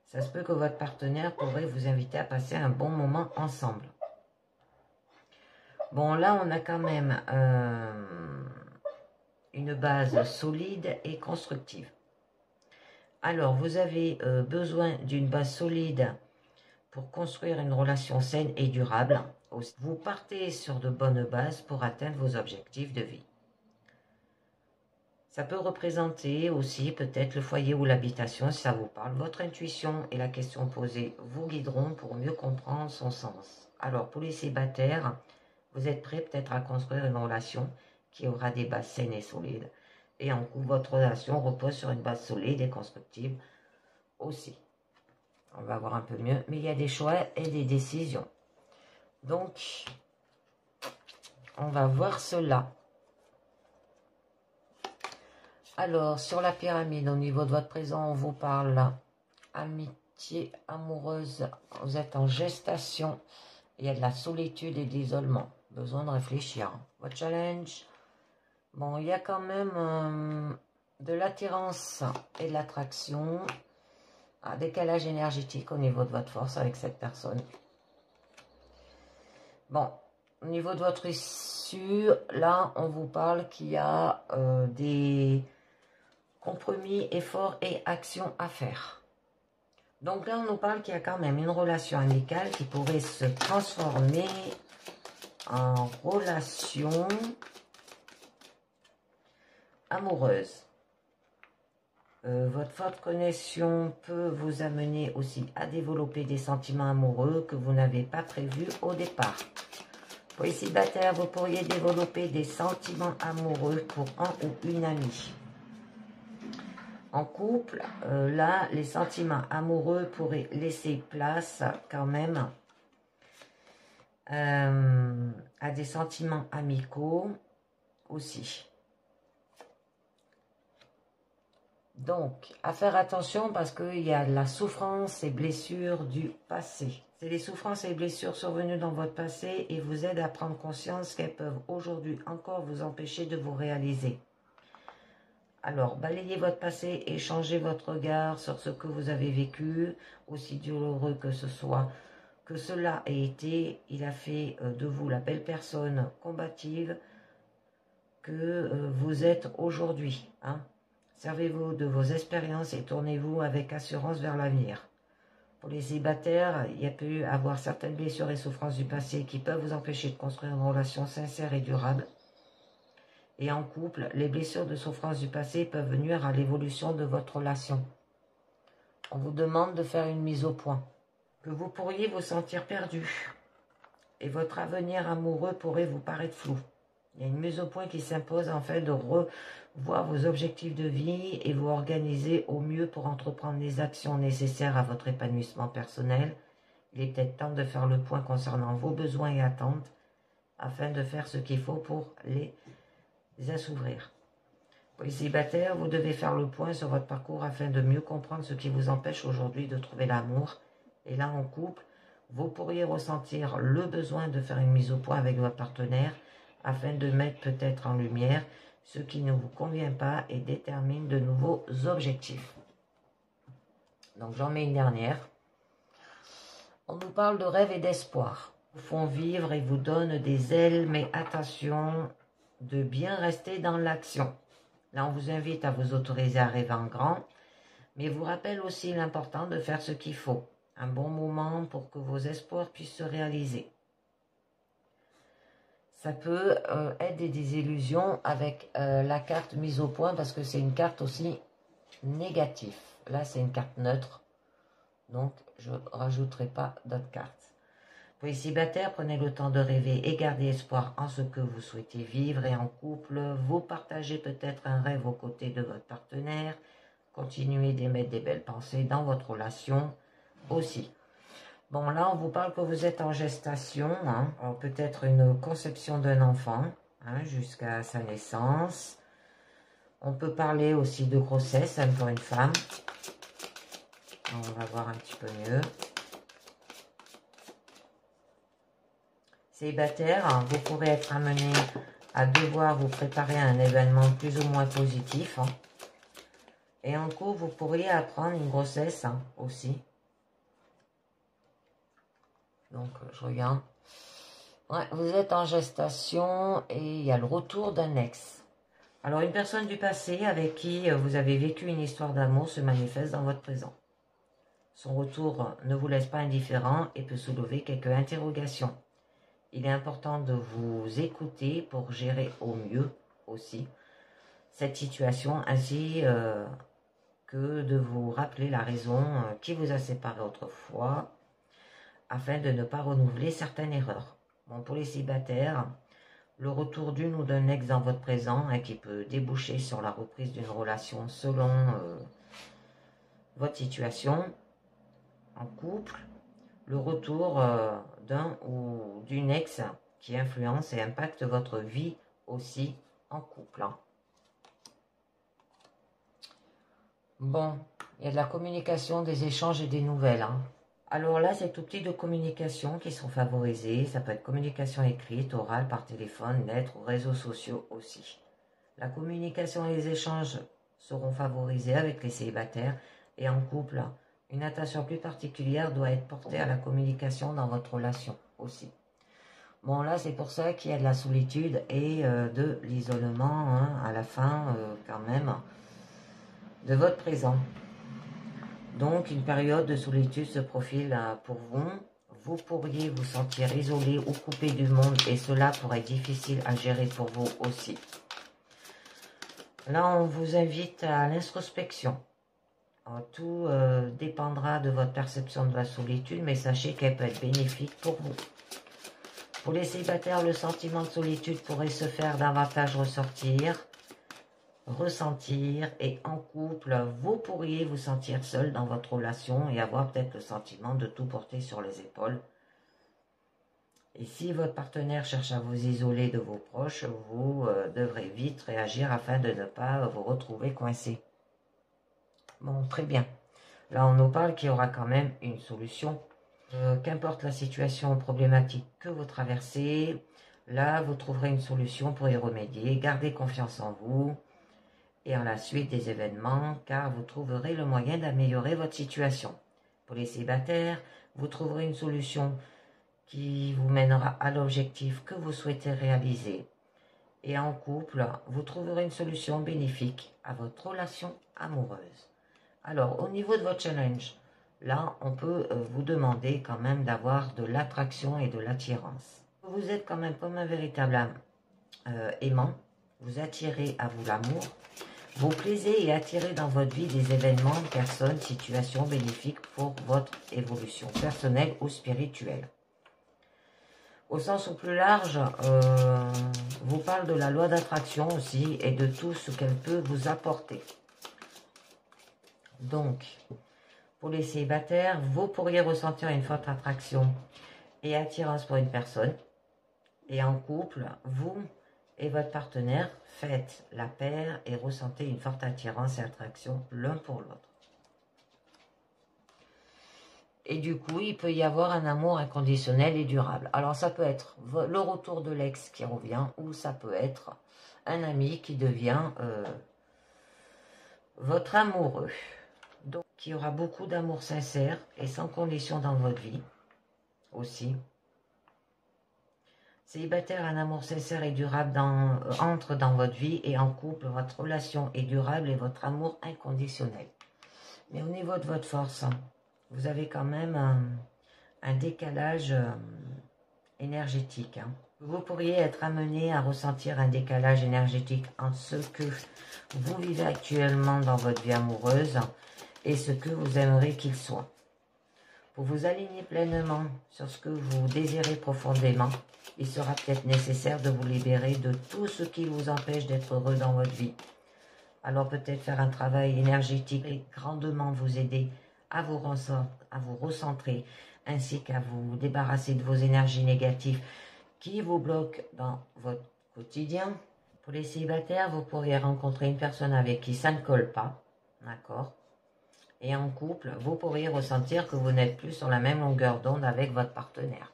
ça se peut que votre partenaire pourrait vous inviter à passer un bon moment ensemble. Bon là on a quand même une base solide et constructive. Alors vous avez besoin d'une base solide pour construire une relation saine et durable. Vous partez sur de bonnes bases pour atteindre vos objectifs de vie. Ça peut représenter aussi peut-être le foyer ou l'habitation, si ça vous parle. Votre intuition et la question posée vous guideront pour mieux comprendre son sens. Alors, pour les célibataires, vous êtes prêts peut-être à construire une relation qui aura des bases saines et solides. Et en coup, votre relation repose sur une base solide et constructive aussi. On va voir un peu mieux, mais il y a des choix et des décisions. Donc, on va voir cela. Alors, sur la pyramide, au niveau de votre présent, on vous parle amitié amoureuse. Vous êtes en gestation. Il y a de la solitude et de l'isolement. Besoin de réfléchir. Votre challenge, bon, il y a quand même de l'attirance et de l'attraction. Un décalage énergétique au niveau de votre force avec cette personne. Bon, au niveau de votre issue, là, on vous parle qu'il y a des compromis, efforts et actions à faire. Donc là, on nous parle qu'il y a quand même une relation amicale qui pourrait se transformer en relation amoureuse. Votre forte connexion peut vous amener aussi à développer des sentiments amoureux que vous n'avez pas prévus au départ. Pour les célibataires, vous pourriez développer des sentiments amoureux pour un ou une amie. En couple, là, les sentiments amoureux pourraient laisser place quand même à des sentiments amicaux aussi. Donc, à faire attention parce qu'il y a la souffrance et blessures du passé. C'est les souffrances et blessures survenues dans votre passé et vous aident à prendre conscience qu'elles peuvent aujourd'hui encore vous empêcher de vous réaliser. Alors, balayez votre passé et changez votre regard sur ce que vous avez vécu, aussi douloureux que ce soit. Que cela ait été, il a fait de vous la belle personne combative que vous êtes aujourd'hui. Hein. Servez-vous de vos expériences et tournez-vous avec assurance vers l'avenir. Pour les célibataires, il y a pu avoir certaines blessures et souffrances du passé qui peuvent vous empêcher de construire une relation sincère et durable. Et en couple, les blessures de souffrance du passé peuvent nuire à l'évolution de votre relation. On vous demande de faire une mise au point. Que vous pourriez vous sentir perdu. Et votre avenir amoureux pourrait vous paraître flou. Il y a une mise au point qui s'impose en fait de revoir vos objectifs de vie et vous organiser au mieux pour entreprendre les actions nécessaires à votre épanouissement personnel. Il est peut-être temps de faire le point concernant vos besoins et attentes afin de faire ce qu'il faut pour les assouvir. Pour les célibataires, vous devez faire le point sur votre parcours afin de mieux comprendre ce qui vous empêche aujourd'hui de trouver l'amour. Et là, en couple, vous pourriez ressentir le besoin de faire une mise au point avec votre partenaire afin de mettre peut-être en lumière ce qui ne vous convient pas et détermine de nouveaux objectifs. Donc j'en mets une dernière. On nous parle de rêve et d'espoir. Vous font vivre et vous donnent des ailes, mais attention de bien rester dans l'action. Là, on vous invite à vous autoriser à rêver en grand, mais vous rappelle aussi l'important de faire ce qu'il faut. Un bon moment pour que vos espoirs puissent se réaliser. Ça peut être des désillusions avec la carte mise au point parce que c'est une carte aussi négative. Là, c'est une carte neutre, donc je ne rajouterai pas d'autres cartes. Pour les célibataires, prenez le temps de rêver et gardez espoir en ce que vous souhaitez vivre. Et en couple, vous partagez peut-être un rêve aux côtés de votre partenaire. Continuez d'émettre des belles pensées dans votre relation aussi. Bon, là, on vous parle que vous êtes en gestation. Hein. Alors, peut-être une conception d'un enfant hein, jusqu'à sa naissance. On peut parler aussi de grossesse hein, pour une femme. On va voir un petit peu mieux. Célibataire, hein, vous pourrez être amené à devoir vous préparer à un événement plus ou moins positif. Hein. Et en cours, vous pourriez apprendre une grossesse hein, aussi. Donc, je regarde. Ouais, vous êtes en gestation et il y a le retour d'un ex. Alors, une personne du passé avec qui vous avez vécu une histoire d'amour se manifeste dans votre présent. Son retour ne vous laisse pas indifférent et peut soulever quelques interrogations. Il est important de vous écouter pour gérer au mieux aussi cette situation ainsi que de vous rappeler la raison qui vous a séparé autrefois afin de ne pas renouveler certaines erreurs. Bon, pour les célibataires, le retour d'une ou d'un ex dans votre présent qui peut déboucher sur la reprise d'une relation selon votre situation en couple, le retour d'un ou d'une ex qui influence et impacte votre vie aussi en couple. Bon, il y a de la communication, des échanges et des nouvelles. Alors là, c'est tout petit de communication qui sont favorisés. Ça peut être communication écrite, orale, par téléphone, lettres ou réseaux sociaux aussi. La communication et les échanges seront favorisés avec les célibataires et en couple. Une attention plus particulière doit être portée à la communication dans votre relation aussi. Bon, là, c'est pour ça qu'il y a de la solitude et de l'isolement à la fin, quand même, de votre présent. Donc, une période de solitude se profile pour vous. Vous pourriez vous sentir isolé ou coupé du monde et cela pourrait être difficile à gérer pour vous aussi. Là, on vous invite à l'introspection. Tout dépendra de votre perception de la solitude, mais sachez qu'elle peut être bénéfique pour vous. Pour les célibataires, le sentiment de solitude pourrait se faire davantage ressentir, et en couple, vous pourriez vous sentir seul dans votre relation et avoir peut-être le sentiment de tout porter sur les épaules. Et si votre partenaire cherche à vous isoler de vos proches, vous devrez vite réagir afin de ne pas vous retrouver coincé. Bon, très bien. Là, on nous parle qu'il y aura quand même une solution. Qu'importe la situation problématique que vous traversez, là, vous trouverez une solution pour y remédier. Gardez confiance en vous et en la suite des événements, car vous trouverez le moyen d'améliorer votre situation. Pour les célibataires, vous trouverez une solution qui vous mènera à l'objectif que vous souhaitez réaliser. Et en couple, vous trouverez une solution bénéfique à votre relation amoureuse. Alors, au niveau de votre challenge, là, on peut vous demander quand même d'avoir de l'attraction et de l'attirance. Vous êtes quand même comme un véritable aimant. Vous attirez à vous l'amour. Vous plaisez et attirez dans votre vie des événements, personnes, situations bénéfiques pour votre évolution personnelle ou spirituelle. Au sens au plus large, vous parle de la loi d'attraction aussi et de tout ce qu'elle peut vous apporter. Donc, pour les célibataires, vous pourriez ressentir une forte attraction et attirance pour une personne. Et en couple, vous et votre partenaire faites la paire et ressentez une forte attirance et attraction l'un pour l'autre. Et du coup, il peut y avoir un amour inconditionnel et durable. Alors, ça peut être le retour de l'ex qui revient, ou ça peut être un ami qui devient votre amoureux. Donc, il y aura beaucoup d'amour sincère et sans condition dans votre vie aussi. Célibataire, un amour sincère et durable entre dans votre vie et en couple, votre relation est durable et votre amour inconditionnel. Mais au niveau de votre force, vous avez quand même un décalage énergétique. Vous pourriez être amené à ressentir un décalage énergétique entre ce que vous vivez actuellement dans votre vie amoureuse et ce que vous aimeriez qu'il soit. Pour vous aligner pleinement sur ce que vous désirez profondément, il sera peut-être nécessaire de vous libérer de tout ce qui vous empêche d'être heureux dans votre vie. Alors peut-être faire un travail énergétique et grandement vous aider à vous recentrer, ainsi qu'à vous débarrasser de vos énergies négatives qui vous bloquent dans votre quotidien. Pour les célibataires, vous pourriez rencontrer une personne avec qui ça ne colle pas, d'accord? Et en couple, vous pourriez ressentir que vous n'êtes plus sur la même longueur d'onde avec votre partenaire.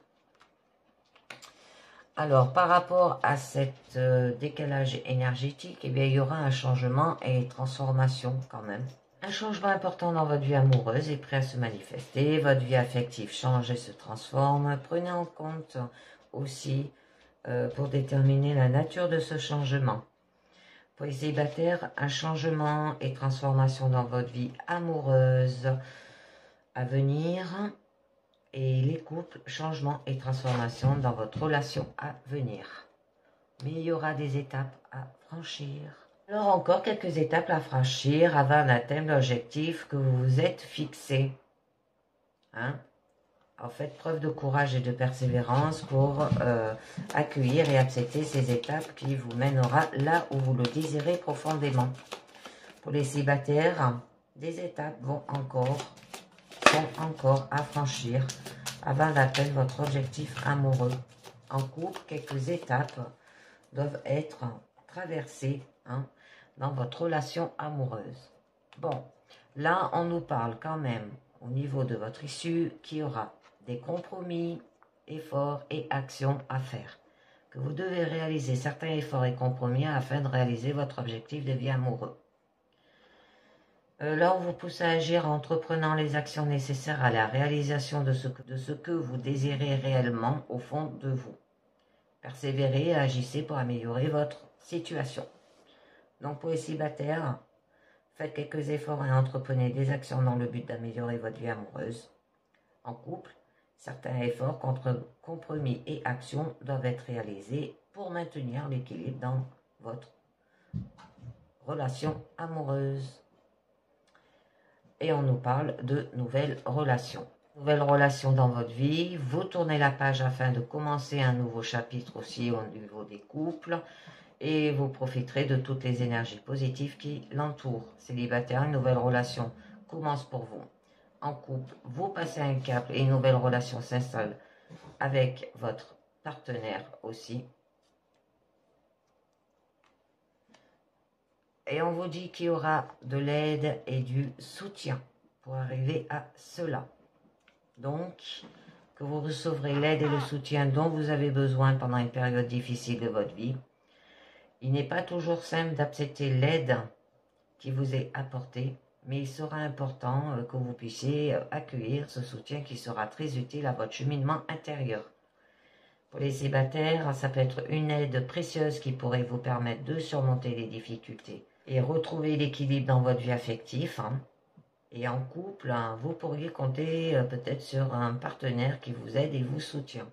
Alors, par rapport à cet décalage énergétique, eh bien, il y aura un changement et transformation quand même. Un changement important dans votre vie amoureuse est prêt à se manifester. Votre vie affective change et se transforme. Prenez en compte aussi pour déterminer la nature de ce changement. Pour les célibataires, un changement et transformation dans votre vie amoureuse à venir. Et les couples, changement et transformation dans votre relation à venir. Mais il y aura des étapes à franchir Alors encore quelques étapes à franchir avant d'atteindre l'objectif que vous vous êtes fixé. Hein? En fait, preuve de courage et de persévérance pour accueillir et accepter ces étapes qui vous mènera là où vous le désirez profondément. Pour les célibataires, des étapes sont encore à franchir avant d'atteindre votre objectif amoureux. En couple, quelques étapes doivent être traversées dans votre relation amoureuse. Bon, là, on nous parle quand même, au niveau de votre issue, qu'il y aura des compromis, efforts et actions à faire. Que vous devez réaliser certains efforts et compromis afin de réaliser votre objectif de vie amoureux. Là, on vous pousse à agir en entreprenant les actions nécessaires à la réalisation de ce que vous désirez réellement au fond de vous. Persévérez et agissez pour améliorer votre situation. Donc pour les célibataires, faites quelques efforts et entreprenez des actions dans le but d'améliorer votre vie amoureuse. En couple, certains efforts, compromis et actions doivent être réalisés pour maintenir l'équilibre dans votre relation amoureuse. Et on nous parle de nouvelles relations. Nouvelles relations dans votre vie, vous tournez la page afin de commencer un nouveau chapitre aussi au niveau des couples et vous profiterez de toutes les énergies positives qui l'entourent. Célibataire, une nouvelle relation commence pour vous. En couple, vous passez un cap et une nouvelle relation s'installe avec votre partenaire aussi. Et on vous dit qu'il y aura de l'aide et du soutien pour arriver à cela. Donc, que vous recevrez l'aide et le soutien dont vous avez besoin pendant une période difficile de votre vie. Il n'est pas toujours simple d'accepter l'aide qui vous est apportée, mais il sera important que vous puissiez accueillir ce soutien qui sera très utile à votre cheminement intérieur. Pour les célibataires, ça peut être une aide précieuse qui pourrait vous permettre de surmonter les difficultés et retrouver l'équilibre dans votre vie affective. Et en couple, vous pourriez compter peut-être sur un partenaire qui vous aide et vous soutient.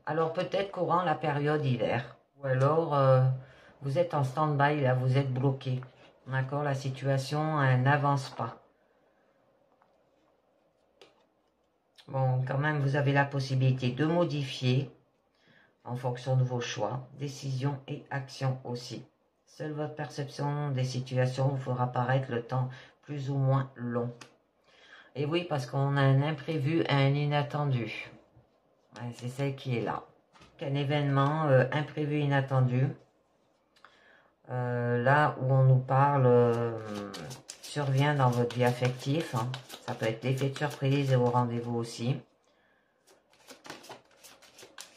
Alors peut-être courant la période hiver, ou alors vous êtes en stand-by, là vous êtes bloqué. D'accord, la situation n'avance pas. Bon, quand même, vous avez la possibilité de modifier en fonction de vos choix, décisions et actions aussi. Seule votre perception des situations vous fera paraître le temps plus ou moins long. Et oui, parce qu'on a un imprévu et un inattendu. Ouais, c'est celle qui est là. Un événement imprévu, inattendu. Là où on nous parle survient dans votre vie affective. Ça peut être l'effet de surprise et au rendez-vous aussi.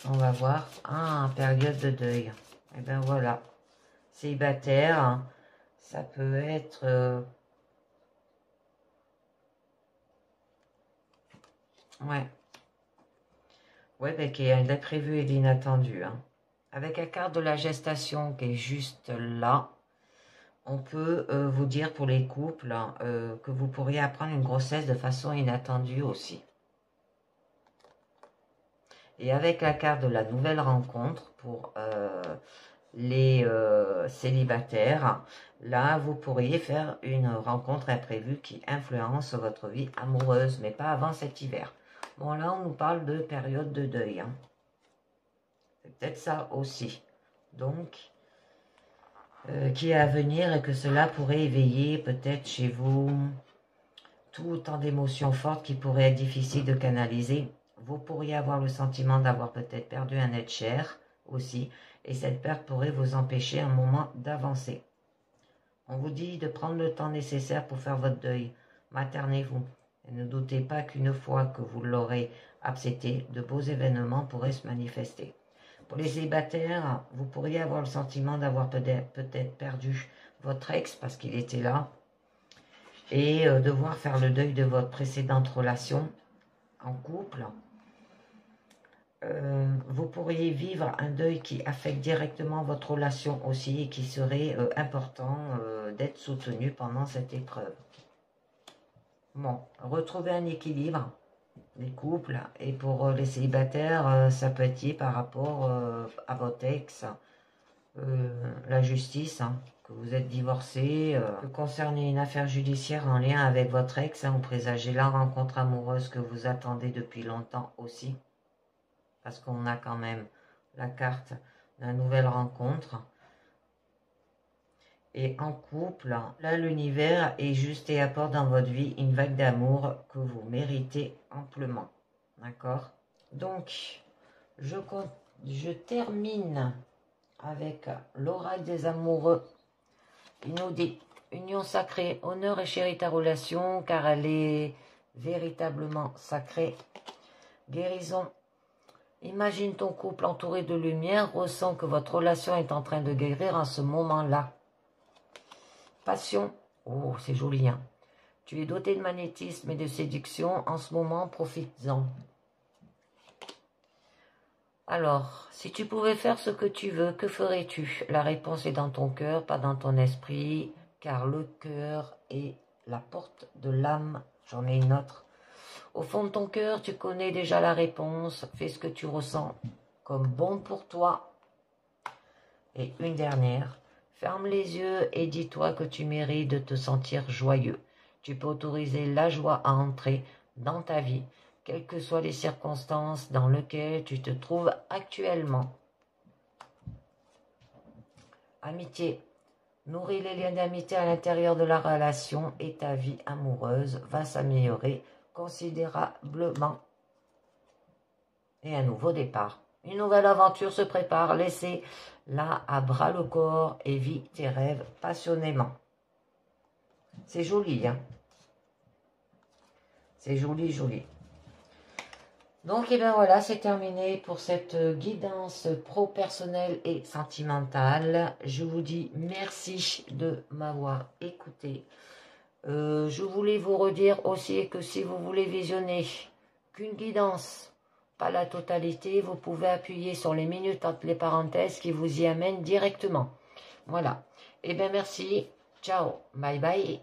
On va voir. Ah, période de deuil. Et bien voilà. Célibataire, ça peut être... Ouais. Ouais, ben, qu'il y a l'imprévu et l'inattendu. Avec la carte de la gestation qui est juste là, on peut vous dire pour les couples que vous pourriez apprendre une grossesse de façon inattendue aussi. Et avec la carte de la nouvelle rencontre pour les célibataires, là vous pourriez faire une rencontre imprévue qui influence votre vie amoureuse, mais pas avant cet hiver. Bon, là on nous parle de période de deuil. C'est peut-être ça aussi. Donc, qui est à venir et que cela pourrait éveiller peut-être chez vous tout autant d'émotions fortes qui pourraient être difficiles de canaliser. Vous pourriez avoir le sentiment d'avoir peut-être perdu un être cher aussi, et cette perte pourrait vous empêcher un moment d'avancer. On vous dit de prendre le temps nécessaire pour faire votre deuil. Maternez-vous. Et ne doutez pas qu'une fois que vous l'aurez accepté, de beaux événements pourraient se manifester. Pour les célibataires, vous pourriez avoir le sentiment d'avoir peut-être perdu votre ex parce qu'il était là et devoir faire le deuil de votre précédente relation en couple. Vous pourriez vivre un deuil qui affecte directement votre relation aussi et qui serait important d'être soutenu pendant cette épreuve. Bon, retrouver un équilibre des couples et pour les célibataires, ça peut être lié par rapport à votre ex la justice, hein, que vous êtes divorcé, peut concerner une affaire judiciaire en lien avec votre ex, hein, vous présagez la rencontre amoureuse que vous attendez depuis longtemps aussi, parce qu'on a quand même la carte de la nouvelle rencontre. Et en couple, là l'univers est juste et apporte dans votre vie une vague d'amour que vous méritez amplement. D'accord? Donc, je termine avec l'oracle des amoureux. Il nous dit, union sacrée, honneur et chérit ta relation car elle est véritablement sacrée. Guérison, imagine ton couple entouré de lumière, ressens que votre relation est en train de guérir en ce moment-là. Passion, oh c'est joli, hein. Tu es doté de magnétisme et de séduction, en ce moment, profites-en. Alors, si tu pouvais faire ce que tu veux, que ferais-tu? La réponse est dans ton cœur, pas dans ton esprit, car le cœur est la porte de l'âme. J'en ai une autre. Au fond de ton cœur, tu connais déjà la réponse. Fais ce que tu ressens comme bon pour toi. Et une dernière. Ferme les yeux et dis-toi que tu mérites de te sentir joyeux. Tu peux autoriser la joie à entrer dans ta vie, quelles que soient les circonstances dans lesquelles tu te trouves actuellement. Amitié. Nourris les liens d'amitié à l'intérieur de la relation et ta vie amoureuse va s'améliorer considérablement. Et un nouveau départ. Une nouvelle aventure se prépare. Laissez-la à bras le corps et vis tes rêves passionnément. C'est joli, hein? C'est joli, joli. Donc, et bien voilà, c'est terminé pour cette guidance pro-personnelle et sentimentale. Je vous dis merci de m'avoir écouté. Je voulais vous redire aussi que si vous voulez visionner qu'une guidance, pas la totalité, vous pouvez appuyer sur les minutes entre les parenthèses qui vous y amènent directement. Voilà. Et bien merci. Ciao. Bye bye.